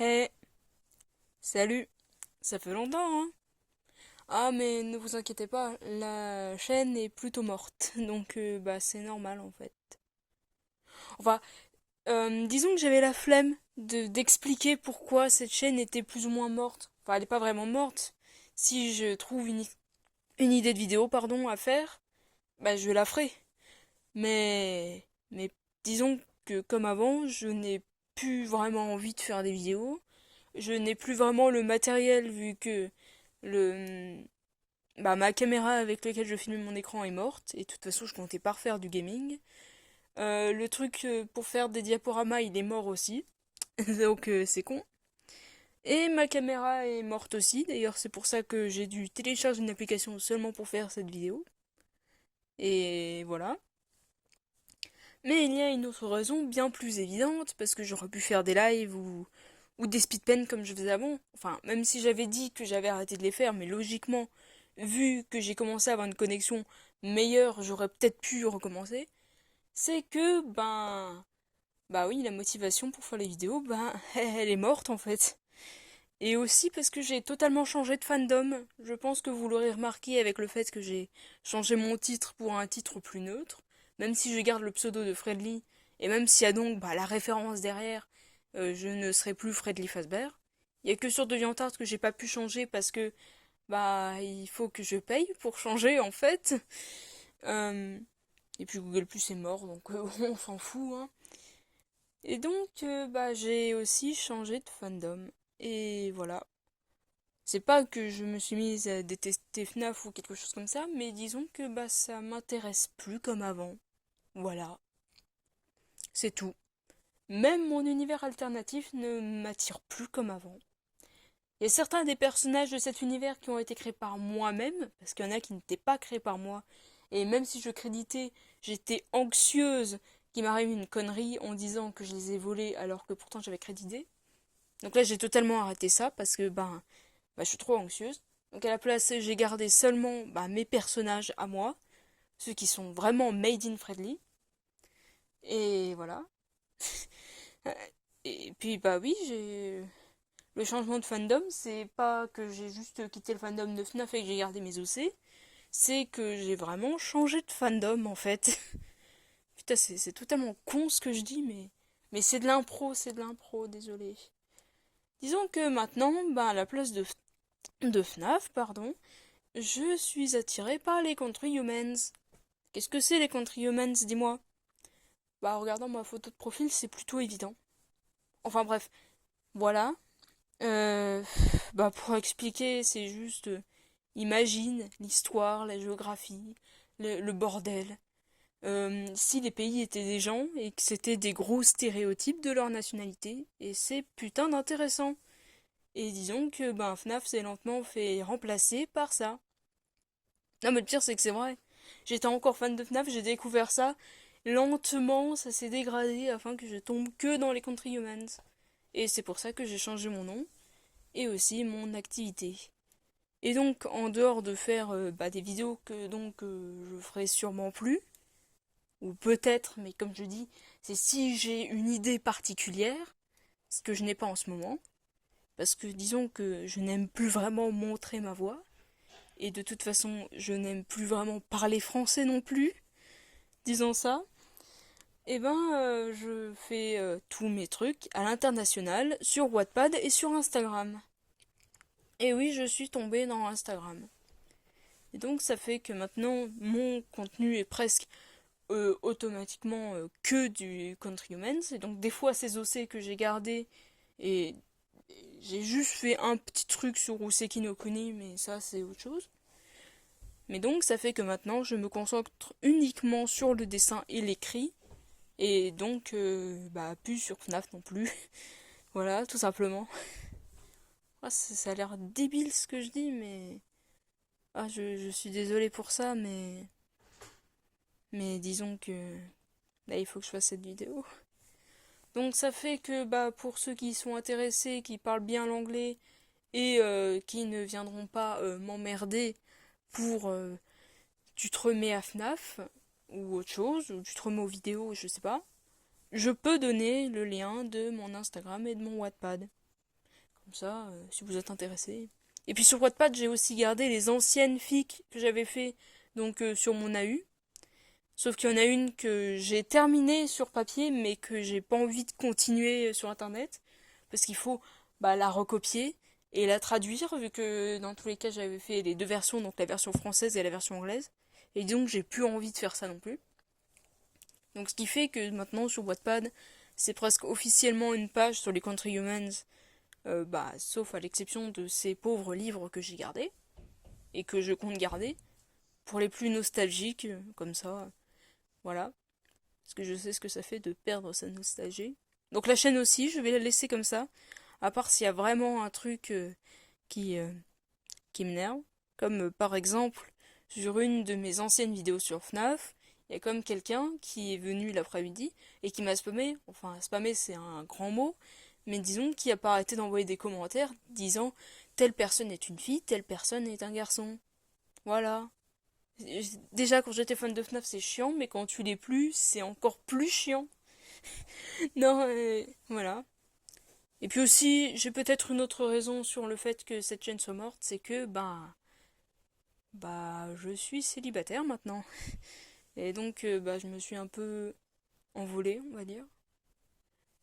Hey, salut, ça fait longtemps, hein? Ah, mais ne vous inquiétez pas, la chaîne est plutôt morte, donc bah c'est normal en fait. Enfin, disons que j'avais la flemme d'expliquer pourquoi cette chaîne était plus ou moins morte. Enfin, elle n'est pas vraiment morte. Si je trouve une idée de vidéo, pardon, à faire, bah je la ferai. Mais disons que comme avant, je n'ai plus vraiment envie de faire des vidéos. Je n'ai plus vraiment le matériel vu que le ma caméra avec laquelle je filmais mon écran est morte et de toute façon je comptais pas refaire du gaming. Le truc pour faire des diaporamas il est mort aussi, donc c'est con. Et ma caméra est morte aussi, d'ailleurs c'est pour ça que j'ai dû télécharger une application seulement pour faire cette vidéo. Et voilà. Mais il y a une autre raison bien plus évidente, parce que j'aurais pu faire des lives ou des speedpen comme je faisais avant. Enfin, même si j'avais dit que j'avais arrêté de les faire, mais logiquement, vu que j'ai commencé à avoir une connexion meilleure, j'aurais peut-être pu recommencer. C'est que, bah oui, la motivation pour faire les vidéos, elle est morte en fait. Et aussi parce que j'ai totalement changé de fandom. Je pense que vous l'aurez remarqué avec le fait que j'ai changé mon titre pour un titre plus neutre. Même si je garde le pseudo de Fredly, et même s'il y a donc la référence derrière, je ne serai plus Fredly Fazbear. Il n'y a que sur DeviantArt que j'ai pas pu changer parce que il faut que je paye pour changer en fait. Euh, et puis Google Plus est mort, donc on s'en fout, hein. Et donc j'ai aussi changé de fandom. Et voilà. C'est pas que je me suis mise à détester FNAF ou quelque chose comme ça, mais disons que ça m'intéresse plus comme avant. Voilà, c'est tout. Même mon univers alternatif ne m'attire plus comme avant. Il y a certains des personnages de cet univers qui ont été créés par moi-même, parce qu'il y en a qui n'étaient pas créés par moi. Et même si je créditais, j'étais anxieuse qu'il m'arrive une connerie en disant que je les ai volés alors que pourtant j'avais crédité. Donc là j'ai totalement arrêté ça parce que je suis trop anxieuse. Donc à la place, j'ai gardé seulement mes personnages à moi, ceux qui sont vraiment made in friendly. Et voilà. Et puis oui, j'ai le changement de fandom, c'est pas que j'ai juste quitté le fandom de FNAF et que j'ai gardé mes OC, c'est que j'ai vraiment changé de fandom en fait. Putain, c'est totalement con ce que je dis, mais c'est de l'impro, désolé. Disons que maintenant, à la place de FNAF, pardon, je suis attirée par les Country Humans. Qu'est-ce que c'est les Country Humans, dis-moi? Bah, en regardant ma photo de profil, c'est plutôt évident. Enfin bref, voilà. Euh, pour expliquer, c'est juste, imagine l'histoire, la géographie, le bordel. Si les pays étaient des gens et que c'était des gros stéréotypes de leur nationalité, et c'est putain d'intéressant. Et disons que FNAF s'est lentement fait remplacer par ça. Non mais le pire c'est que c'est vrai. J'étais encore fan de FNAF, j'ai découvert ça. Lentement, ça s'est dégradé afin que je tombe que dans les Country Humans. Et c'est pour ça que j'ai changé mon nom et aussi mon activité. Et donc, en dehors de faire des vidéos que je ferai sûrement plus, ou peut-être, mais comme je dis, c'est si j'ai une idée particulière, ce que je n'ai pas en ce moment, parce que disons que je n'aime plus vraiment montrer ma voix, et de toute façon, je n'aime plus vraiment parler français non plus, disons ça. Je fais tous mes trucs à l'international sur Wattpad et sur Instagram. Et oui, je suis tombée dans Instagram. Et donc ça fait que maintenant mon contenu est presque automatiquement que du Country Humans. Et donc des fois ces OC que j'ai gardé et j'ai juste fait un petit truc sur Useki no Kuni, mais ça c'est autre chose. Mais donc ça fait que maintenant je me concentre uniquement sur le dessin et l'écrit. Et donc plus sur FNAF non plus. Voilà, tout simplement. Ah, ça a l'air débile ce que je dis, mais... Ah, je suis désolée pour ça, mais disons que... Là, il faut que je fasse cette vidéo. Donc ça fait que pour ceux qui sont intéressés, qui parlent bien l'anglais et qui ne viendront pas m'emmerder pour tu te remets à FNAF ou autre chose, ou tu te remets aux vidéos, je sais pas, je peux donner le lien de mon Instagram et de mon Wattpad. Comme ça, si vous êtes intéressé. Et puis sur Wattpad, j'ai aussi gardé les anciennes fics que j'avais fait donc sur mon AU. Sauf qu'il y en a une que j'ai terminée sur papier, mais que j'ai pas envie de continuer sur internet. Parce qu'il faut la recopier et la traduire, vu que dans tous les cas j'avais fait les deux versions, donc la version française et la version anglaise. Et donc j'ai plus envie de faire ça non plus. Donc ce qui fait que maintenant sur Wattpad, c'est presque officiellement une page sur les Country Humans, sauf à l'exception de ces pauvres livres que j'ai gardés et que je compte garder pour les plus nostalgiques, comme ça, voilà. Parce que je sais ce que ça fait de perdre sa nostalgie. Donc la chaîne aussi, je vais la laisser comme ça, à part s'il y a vraiment un truc qui, euh, qui m'énerve, comme par exemple sur une de mes anciennes vidéos sur FNAF, il y a comme quelqu'un qui est venu l'après-midi et qui m'a spammé, enfin spammé c'est un grand mot, mais disons qui a pas arrêté d'envoyer des commentaires disant telle personne est une fille, telle personne est un garçon. Voilà. Déjà quand j'étais fan de FNAF c'est chiant, mais quand tu l'es plus, c'est encore plus chiant. Non, voilà. Et puis aussi, j'ai peut-être une autre raison sur le fait que cette chaîne soit morte, c'est que je suis célibataire maintenant. Et donc, je me suis un peu envolée, on va dire.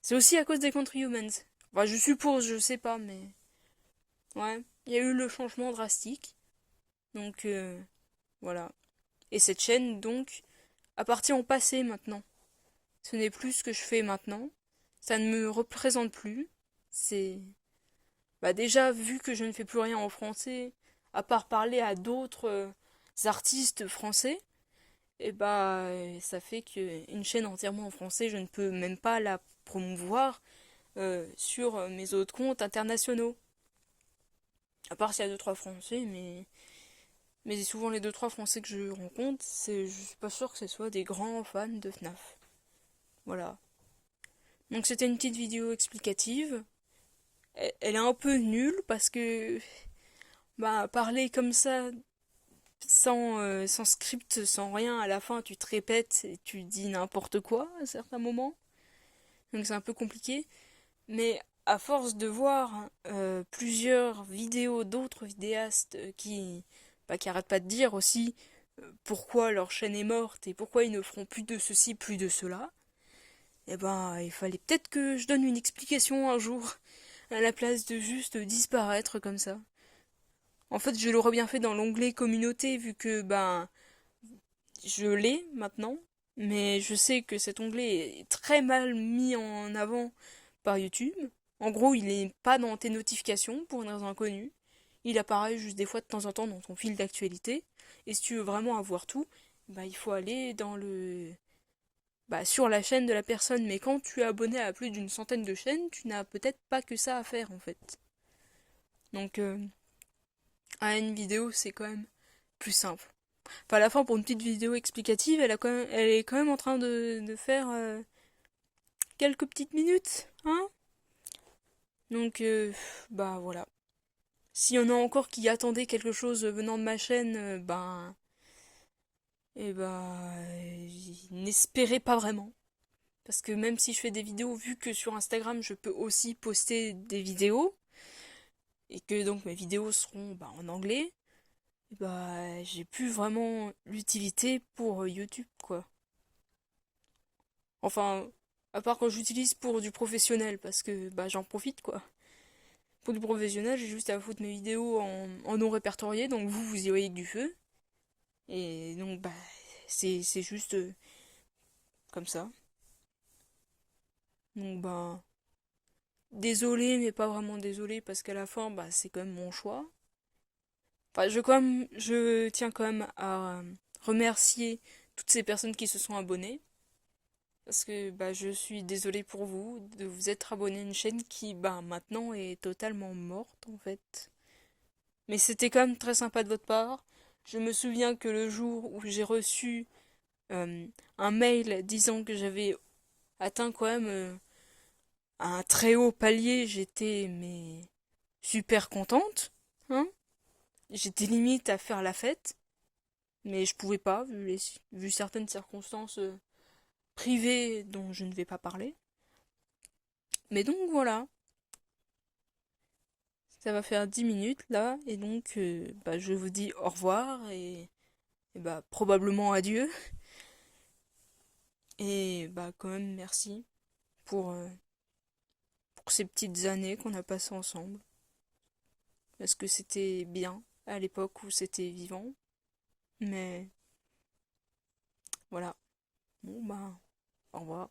C'est aussi à cause des Country Humans. Enfin, je suppose, je sais pas, mais... Ouais, il y a eu le changement drastique. Donc, voilà. Et cette chaîne, donc, appartient au passé maintenant. Ce n'est plus ce que je fais maintenant. Ça ne me représente plus. C'est... déjà, vu que je ne fais plus rien en français, à part parler à d'autres artistes français, et ça fait qu'une chaîne entièrement en français, je ne peux même pas la promouvoir sur mes autres comptes internationaux. À part s'il y a deux trois français, mais souvent les deux trois français que je rencontre, je suis pas sûr que ce soit des grands fans de FNAF. Voilà. Donc c'était une petite vidéo explicative. Elle est un peu nulle parce que parler comme ça sans script, sans rien, à la fin tu te répètes et tu dis n'importe quoi à certains moments. Donc c'est un peu compliqué. Mais à force de voir plusieurs vidéos d'autres vidéastes qui arrêtent pas de dire aussi pourquoi leur chaîne est morte et pourquoi ils ne feront plus de ceci, plus de cela, il fallait peut-être que je donne une explication un jour, à la place de juste disparaître comme ça. En fait, je l'aurais bien fait dans l'onglet communauté, vu que je l'ai maintenant, mais je sais que cet onglet est très mal mis en avant par YouTube. En gros, il est pas dans tes notifications pour une raison inconnue. Il apparaît juste des fois de temps en temps dans ton fil d'actualité. Et si tu veux vraiment avoir tout, il faut aller dans sur la chaîne de la personne. Mais quand tu es abonné à plus d'une centaine de chaînes, tu n'as peut-être pas que ça à faire en fait. Donc, une vidéo, c'est quand même plus simple. Enfin, à la fin, pour une petite vidéo explicative, elle est quand même en train de faire quelques petites minutes, hein. Donc, voilà. S'il y en a encore qui attendaient quelque chose venant de ma chaîne, n'espérez pas vraiment. Parce que même si je fais des vidéos, vu que sur Instagram, je peux aussi poster des vidéos, et que donc mes vidéos seront en anglais, j'ai plus vraiment l'utilité pour YouTube, quoi. Enfin, à part quand j'utilise pour du professionnel, parce que j'en profite, quoi. Pour du professionnel, j'ai juste à foutre mes vidéos en non répertorié, donc vous y voyez que du feu. Et donc, c'est juste comme ça. Donc, désolé, mais pas vraiment désolé, parce qu'à la fin, c'est quand même mon choix. Enfin, je tiens quand même à remercier toutes ces personnes qui se sont abonnées. Parce que je suis désolée pour vous de vous être abonné à une chaîne qui maintenant est totalement morte en fait. Mais c'était quand même très sympa de votre part. Je me souviens que le jour où j'ai reçu un mail disant que j'avais atteint quand même un très haut palier, j'étais super contente, hein. J'étais limite à faire la fête, mais je pouvais pas vu certaines circonstances privées dont je ne vais pas parler. Mais donc voilà. Ça va faire 10 minutes là, et donc bah, je vous dis au revoir et bah, probablement adieu. Et bah, quand même, merci pour, euh, pour ces petites années qu'on a passées ensemble. Parce que c'était bien à l'époque où c'était vivant. Mais voilà. Bon, bah, au revoir.